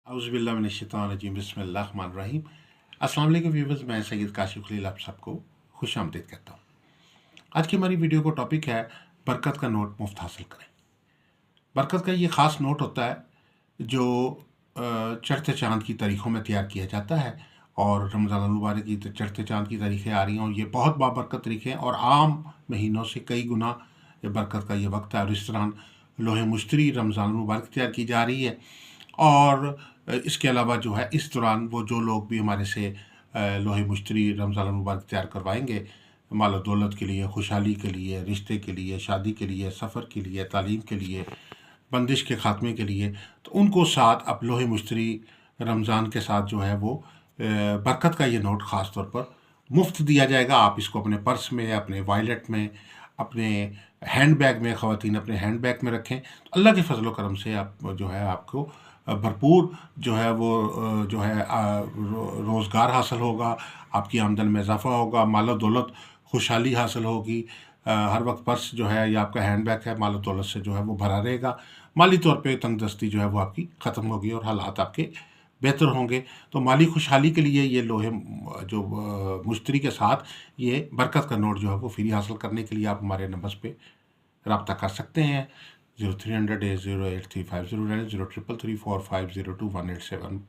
औज़ुबिल्लाहिमिनश्शैतानिर्रजीम बिस्मिल्लाहिर्रहमानिर्रहीम। अस्सलाम वालेकुम व्यूअर्स, मैं सैयद काशिफ खलील आप सबको खुश आमदीद करता हूँ। आज की हमारी वीडियो का टॉपिक है बरकत का नोट मुफ्त हासिल करें। बरकत का ये ख़ास नोट होता है जो चढ़ते चाँद की तारीख़ों में तैयार किया जाता है और रमज़ान मुबारक की चढ़ते चाँद की तारीख़ें आ रही हैं और ये बहुत बाबरकत तारीख़ हैं और आम महीनों से कई गुना बरकत का ये वक्त है। और इस दौरान लोहे मुश्तरी रमज़ान मुबारक तैयार की जा रही है। और इसके अलावा जो है इस दौरान वो जो लोग भी हमारे से लोहे मुश्तरी रमज़ान मुबारक तैयार करवाएंगे, माल दौलत के लिए, खुशहाली के लिए, रिश्ते के लिए, शादी के लिए, सफ़र के लिए, तालीम के लिए, बंदिश के ख़ात्मे के लिए, तो उनको साथ अब लोहे मुश्तरी रमज़ान के साथ जो है वो बरकत का ये नोट ख़ास तौर पर मुफ्त दिया जाएगा। आप इसको अपने पर्स में, अपने वॉलेट में, अपने हैंड बैग में, ख़वातीन अपने हैंड बैग में रखें तो अल्लाह के फजल करम से आप जो है आपको भरपूर जो है वो जो है रोज़गार हासिल होगा, आपकी आमदन में इजाफ़ा होगा, माल दौलत खुशहाली हासिल होगी। हर वक्त पर्स जो है या आपका हैंड बैग है माल दौलत से जो है वो भरा रहेगा। माली तौर पे तंगदस्ती जो है वो आपकी ख़त्म होगी और हालात आपके बेहतर होंगे। तो माली खुशहाली के लिए ये लोहे जो मुश्तरी के साथ ये बरकत का नोट जो है वो फ्री हासिल करने के लिए आप हमारे नंबर्स पे रब्ता कर सकते हैं। 0300 08350 03334502187